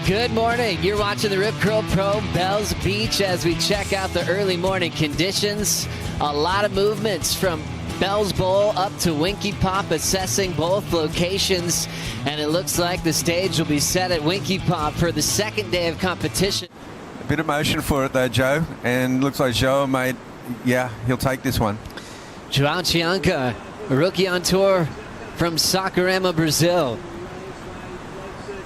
Good morning. You're watching the Rip Curl Pro Bells Beach as we check out the early morning conditions. A lot of movements from Bells Bowl up to Winky Pop, assessing both locations. And it looks like the stage will be set at Winky Pop for the second day of competition. A bit of motion for it though, Joe. And looks like João made, he'll take this one. João Chianca, a rookie on tour from Saquarema, Brazil.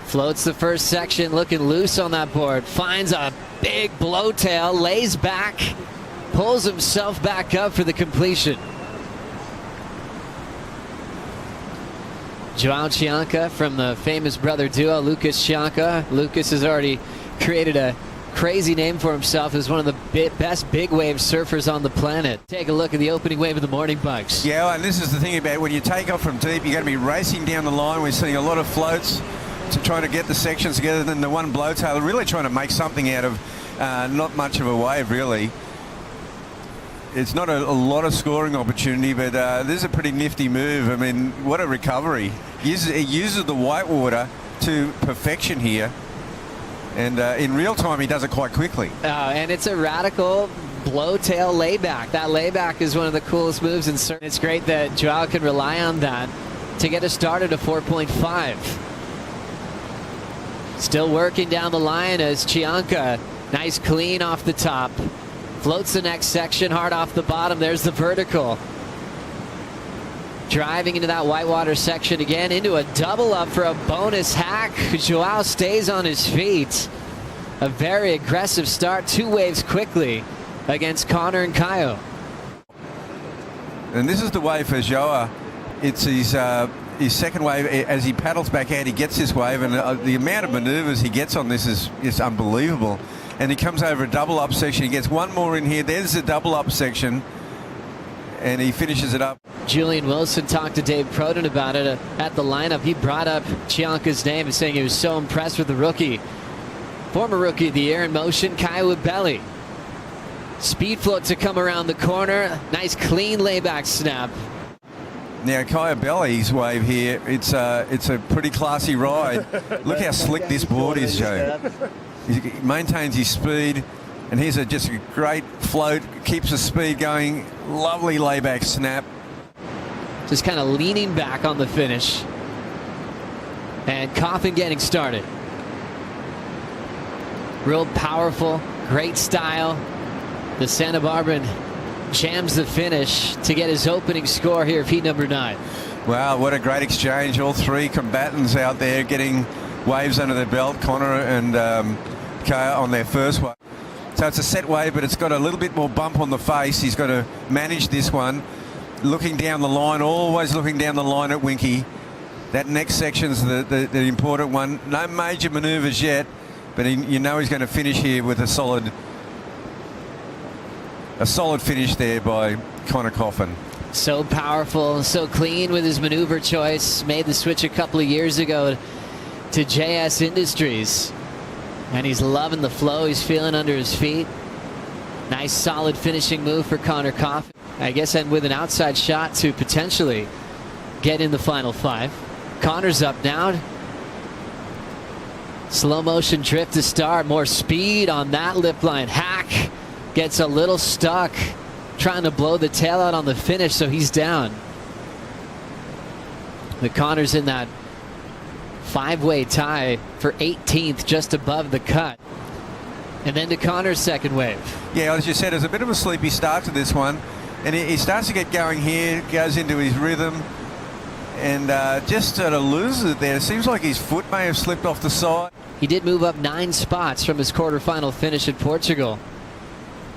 Floats the first section, looking loose on that board. Finds a big blowtail, lays back, pulls himself back up for the completion. João Chianca from the famous brother duo, Lucas Chianca. Lucas has already created a crazy name for himself as one of the best big wave surfers on the planet. Take a look at the opening wave of the morning bugs. Yeah, and this is the thing about when you take off from deep, you're going to be racing down the line. We're seeing a lot of floats to try to get the sections together, and then the one blowtail, really trying to make something out of not much of a wave, really. It's not a lot of scoring opportunity, but this is a pretty nifty move. I mean, what a recovery. He uses the whitewater to perfection here, and in real time he does it quite quickly. And it's a radical blowtail layback. That layback is one of the coolest moves in surf. It's great that João can rely on that to get us started at 4.5. Still working down the line as Chianca, nice clean off the top. Floats the next section, hard off the bottom. There's the vertical. Driving into that whitewater section again, into a double up for a bonus hack. João stays on his feet. A very aggressive start, two waves quickly against Conner and Caio. And this is the wave for João. It's his second wave. As he paddles back out, he gets this wave, and the amount of maneuvers he gets on this is unbelievable. And he comes over a double up section. He gets one more in here. There's the double up section, and he finishes it up. Julian Wilson talked to Dave Proden about it at the lineup. He brought up Chianca's name and saying he was so impressed with the rookie. Former rookie of the year in motion, Caio Ibelli. Speed float to come around the corner. Nice clean layback snap. Now, Caio Ibelli's wave here, it's a pretty classy ride. Look how slick this board is, Joe. He maintains his speed, and here's just a great float, keeps the speed going. Lovely layback snap. Just kind of leaning back on the finish. And Coffin getting started. Real powerful, great style. The Santa Barbara jams the finish to get his opening score here of heat number 9. Wow, what a great exchange. All three combatants out there getting waves under their belt. Conner and Caio on their first wave. So it's a set wave, but it's got a little bit more bump on the face. He's got to manage this one. Looking down the line, always looking down the line at Winky. That next section's the important one. No major maneuvers yet, but you know he's going to finish here with a solid finish there by Conner Coffin. So powerful, so clean with his maneuver choice. Made the switch a couple of years ago to JS Industries. And he's loving the flow he's feeling under his feet. Nice solid finishing move for Conner Coffin. I guess, and with an outside shot to potentially get in the final 5. Conner's up now. Slow motion drift to start. More speed on that lip line. Hack gets a little stuck, trying to blow the tail out on the finish, so he's down. The Conner's in that 5-way tie for 18th, just above the cut. And then to Conner's second wave. Yeah, as you said, it's a bit of a sleepy start to this one. And he starts to get going here, goes into his rhythm, and just sort of loses it there. It seems like his foot may have slipped off the side. He did move up 9 spots from his quarterfinal finish in Portugal.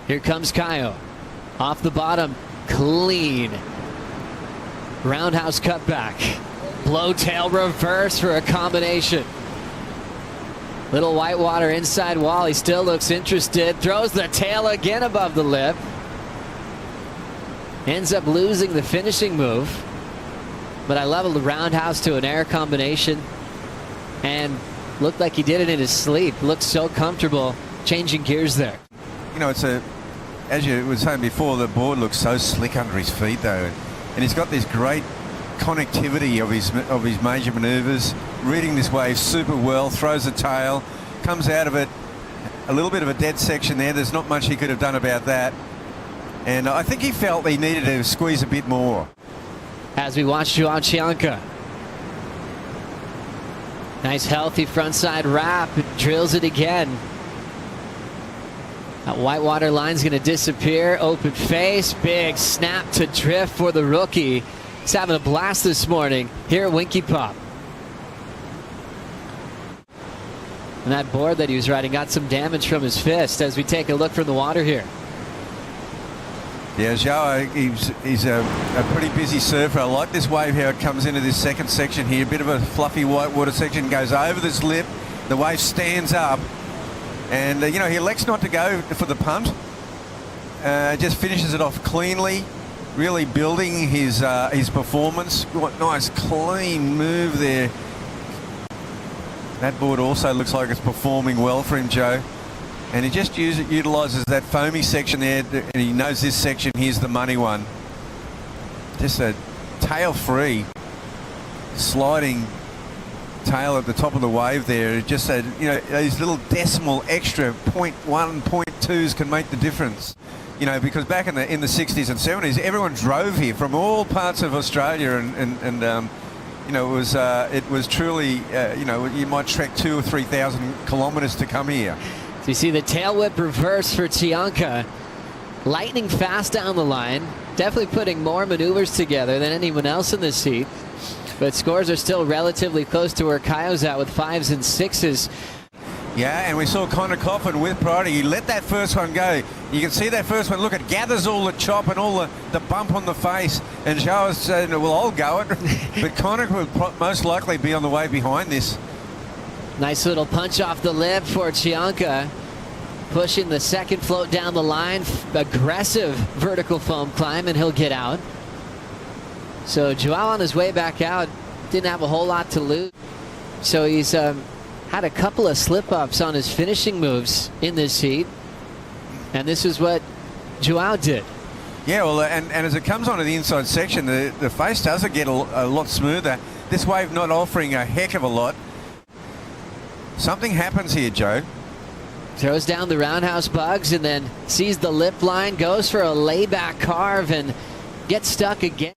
Here comes Caio. Off the bottom, clean. Roundhouse cutback. Blowtail reverse for a combination. Little whitewater inside wall. He still looks interested. Throws the tail again above the lip. Ends up losing the finishing move. But I love the roundhouse to an air combination. And looked like he did it in his sleep. Looked so comfortable changing gears there. You know, as you were saying before, the board looks so slick under his feet though. And he's got this great connectivity of his major maneuvers, reading this wave super well, throws the tail, comes out of it. A little bit of a dead section there. There's not much he could have done about that. And I think he felt he needed to squeeze a bit more. As we watch João Chianca. Nice healthy frontside wrap. Drills it again. That whitewater line's going to disappear. Open face. Big snap to drift for the rookie. He's having a blast this morning here at Winky Pop. And that board that he was riding got some damage from his fist as we take a look from the water here. Yeah, João, he's a pretty busy surfer. I like this wave, how it comes into this second section here. A bit of a fluffy whitewater section, goes over this lip. The wave stands up. And, you know, he elects not to go for the punt. Just finishes it off cleanly. Really building his performance. What nice, clean move there. That board also looks like it's performing well for him, Joe. And he just utilises that foamy section there, and he knows this section here's the money one. Just a tail-free, sliding tail at the top of the wave there. Just a, you know, these little decimal extra 0.1, 0.2s can make the difference. You know, because back in the 60s and 70s, everyone drove here from all parts of Australia, and you know, it was truly, you know, you might trek 2,000 or 3,000 kilometres to come here. So you see the tail whip reverse for Chianca. Lightning fast down the line. Definitely putting more maneuvers together than anyone else in this heat. But scores are still relatively close to where Caio's at with 5s and 6s. Yeah, and we saw Conner Coffin with priority. He let that first one go. You can see that first one. Look, it gathers all the chop and all the bump on the face. And João said, well, I'll go it. But Conner will most likely be on the way behind this. Nice little punch off the lip for Chianca. Pushing the second float down the line. Aggressive vertical foam climb, and he'll get out. So João on his way back out didn't have a whole lot to lose. So he's had a couple of slip-ups on his finishing moves in this heat. And this is what João did. Yeah, well, and as it comes onto the inside section, the face does get a lot smoother. This wave not offering a heck of a lot. Something happens here, Joe. Throws down the roundhouse bugs and then sees the lip line, goes for a layback carve and gets stuck again.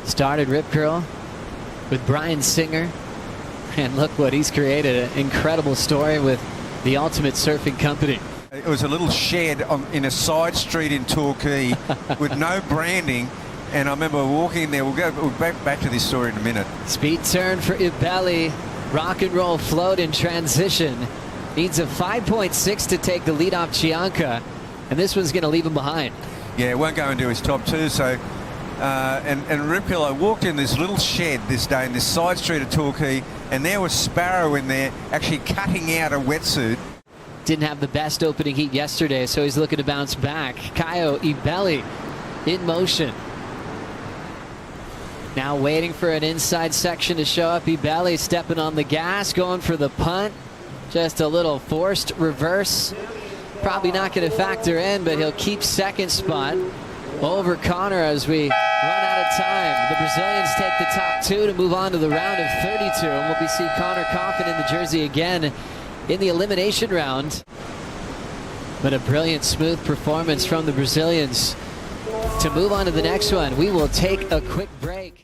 Started rip curl with Brian Singer. And look what he's created, an incredible story with the Ultimate Surfing Company. It was a little shed in a side street in Torquay with no branding. And I remember walking there. We'll go back to this story in a minute. Speed turn for Ibelli. Rock and roll float in transition. Needs a 5.6 to take the lead off Chianca. And this one's going to leave him behind. Yeah, it won't go into his top two. So, and Rip Curl, I walked in this little shed this day in this side street of Torquay. And there was Sparrow in there actually cutting out a wetsuit. Didn't have the best opening heat yesterday, so he's looking to bounce back. Caio Ibelli in motion. Now waiting for an inside section to show up. Ibelli stepping on the gas, going for the punt. Just a little forced reverse. Probably not going to factor in, but he'll keep second spot over Conner as we run out of time. The Brazilians take the top two to move on to the round of 32, and we'll see Conner Coffin in the jersey again in the elimination round. But a brilliant, smooth performance from the Brazilians to move on to the next one. We will take a quick break.